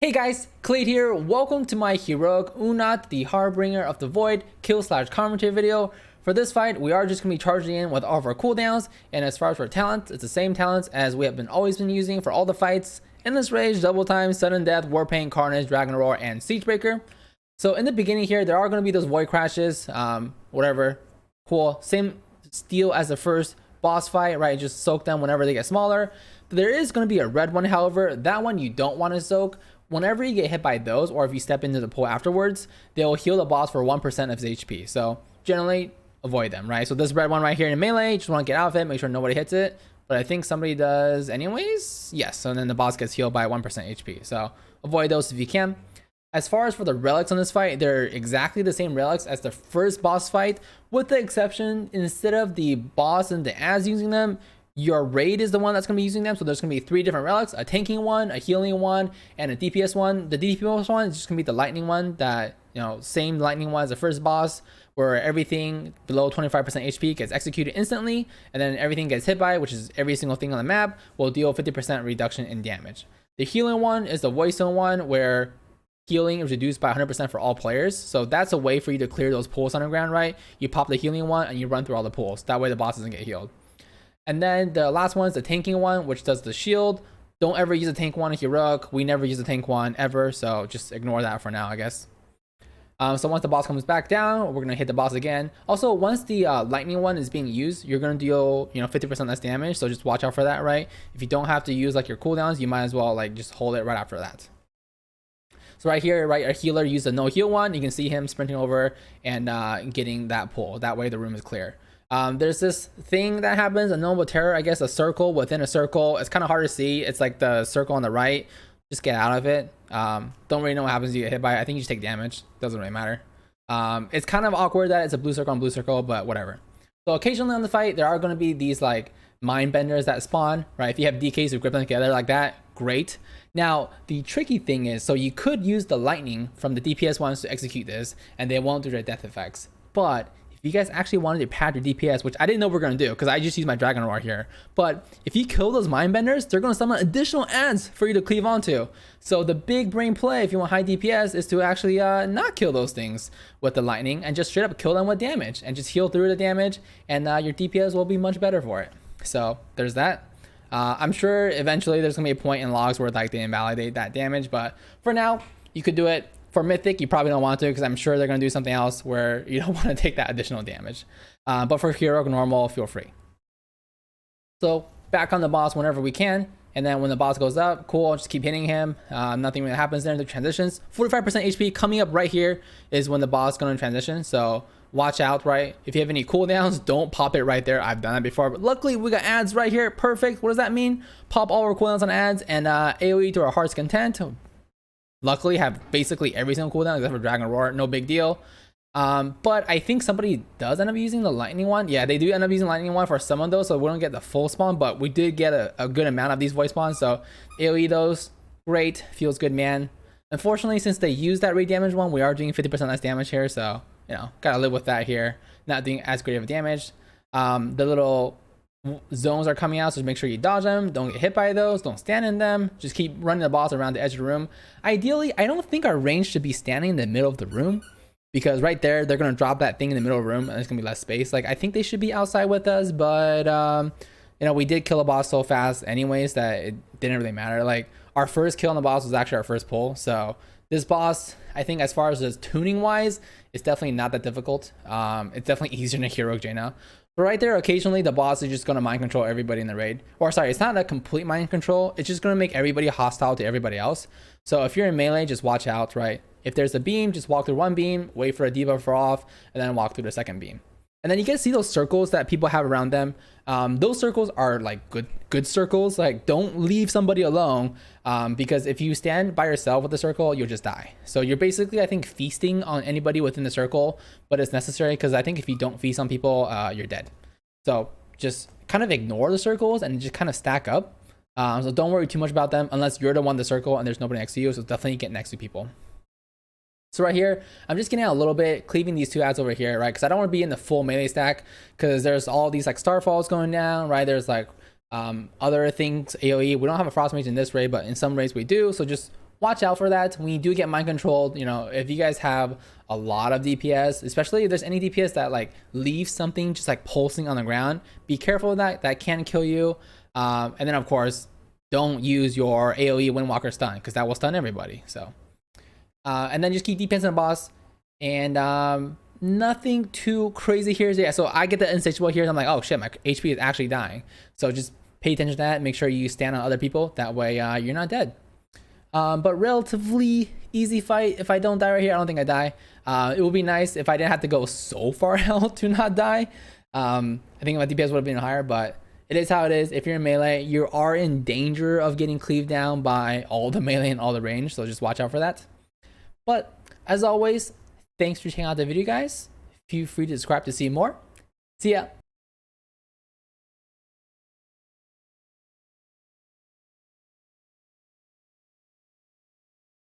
Hey guys, Clade here. Welcome to my heroic Uu'nat, the Harbinger of the Void kill/commentary video. For this fight, we are just going to be charging in with all of our cooldowns, and as far as our talents, it's the same talents as we have always been using for all the fights. Endless Rage, Double Time, Sudden Death, Warpaint, Carnage, Dragon Roar, and Siegebreaker. So in the beginning here, there are going to be those Void Crashes, whatever, cool. Same deal as the first boss fight, right? Just soak them whenever they get smaller. There is going to be a red one, however, that one you don't want to soak. Whenever you get hit by those, or if you step into the pool afterwards, they'll heal the boss for 1% of his HP. So generally avoid them, right? So this red one right here in melee, just want to get out of it, make sure nobody hits it. But I think somebody does anyways. Yes, so then the boss gets healed by 1% HP. So avoid those if you can. As far as for the relics on this fight, they're exactly the same relics as the first boss fight, with the exception, instead of the boss and the ads using them, your raid is the one that's going to be using them. So there's going to be 3 different relics: a tanking one, a healing one, and a DPS one. The DPS one is just going to be the lightning one, that, you know, same lightning one as the first boss, where everything below 25% HP gets executed instantly, and then everything gets hit by, which is every single thing on the map, will deal 50% reduction in damage. The healing one is the voice zone one, where healing is reduced by 100% for all players. So that's a way for you to clear those pools underground, right? You pop the healing one and you run through all the pools. That way the boss doesn't get healed. And then the last one is the tanking one, which does the shield. Don't ever use a tank one in heroic. We never use a tank one ever, so just ignore that for now, I guess. So once the boss comes back down, we're gonna hit the boss again. Also, once the lightning one is being used, you're gonna deal 50% less damage. So just watch out for that, right? If you don't have to use like your cooldowns, you might as well like just hold it right after that. So right here, right, our healer used a no heal one. You can see him sprinting over and getting that pull. That way the room is clear. There's this thing that happens, a noble terror, I guess, a circle within a circle. It's kind of hard to see. It's like the circle on the right. Just get out of it. Don't really know what happens if you get hit by it. I think you just take damage. Doesn't really matter. It's kind of awkward that it's a blue circle on blue circle, but whatever. So occasionally on the fight, there are going to be these like Mindbenders that spawn, right? If you have DKs who grip them together like that, great. Now, the tricky thing is, so you could use the lightning from the DPS ones to execute this, and they won't do their death effects. But if you guys actually wanted to pad your DPS, which I didn't know we were going to do because I just used my Dragon Roar here, but if you kill those Mindbenders, they're going to summon additional ads for you to cleave onto. So the big brain play, if you want high DPS, is to actually not kill those things with the lightning and just straight up kill them with damage and just heal through the damage, and your DPS will be much better for it. So there's that. I'm sure eventually there's going to be a point in logs where like they invalidate that damage, but for now, you could do it. For Mythic, you probably don't want to, because I'm sure they're going to do something else where you don't want to take that additional damage. But for Heroic Normal, feel free. So back on the boss whenever we can. And then when the boss goes up, cool, just keep hitting him. Nothing really happens there in the transitions. 45% HP coming up right here is when the boss is going to transition. So watch out, right? If you have any cooldowns, don't pop it right there. I've done that before. But luckily, we got ads right here. Perfect. What does that mean? Pop all our cooldowns on ads and AoE to our heart's content. Luckily, have basically every single cooldown except for Dragon Roar. No big deal. But I think somebody does end up using the lightning one. Yeah, they do end up using lightning one for some of those, so we don't get the full spawn, but we did get a good amount of these voice spawns. So AoE those, great, feels good, man. Unfortunately, since they used that rate damage one, we are doing 50% less damage here. So, you know, gotta live with that here. Not doing as great of a damage. The little zones are coming out, so just make sure you dodge them. Don't get hit by those. Don't stand in them. Just keep running the boss around the edge of the room. Ideally, I don't think our range should be standing in the middle of the room, because right there, they're going to drop that thing in the middle of the room and there's going to be less space. Like, I think they should be outside with us, but, you know, we did kill a boss so fast anyways that it didn't really matter. Like, our first kill on the boss was actually our first pull. So this boss, I think as far as just tuning wise, it's definitely not that difficult. It's definitely easier than Heroic Jaina. But right there, occasionally the boss is just going to mind control everybody in the raid. Or sorry, it's not a complete mind control. It's just going to make everybody hostile to everybody else. So if you're in melee, just watch out, right? If there's a beam, just walk through one beam, wait for a debuff for off, and then walk through the second beam. And then you can see those circles that people have around them. Those circles are like good circles. Like, don't leave somebody alone, because if you stand by yourself with the circle, you'll just die. So you're basically, I think, feasting on anybody within the circle, but it's necessary, because I think if you don't feast on people, you're dead. So just kind of ignore the circles and just kind of stack up. So don't worry too much about them unless you're the one in the circle and there's nobody next to you. So definitely get next to people. So right here, I'm just getting out a little bit, cleaving these 2 ads over here, right? Because I don't want to be in the full melee stack, because there's all these like starfalls going down, right? There's like other things, AoE. We don't have a frost mage in this raid, but in some raids we do. So just watch out for that when you do get mind controlled. You know, if you guys have a lot of DPS, especially if there's any DPS that like leaves something just like pulsing on the ground, be careful of that. That can kill you. And then of course, don't use your AoE Windwalker stun because that will stun everybody. So, and then just keep DPS on the boss, and nothing too crazy here. Yeah, so I get the insatiable here. And I'm like, oh shit, my HP is actually dying. So just pay attention to that. Make sure you stand on other people. That way, you're not dead. But relatively easy fight. If I don't die right here, I don't think I die. It would be nice if I didn't have to go so far out to not die. I think my DPS would have been higher, but it is how it is. If you're in melee, you are in danger of getting cleaved down by all the melee and all the range, so just watch out for that. But as always, thanks for checking out the video, guys. Feel free to subscribe to see more. See ya.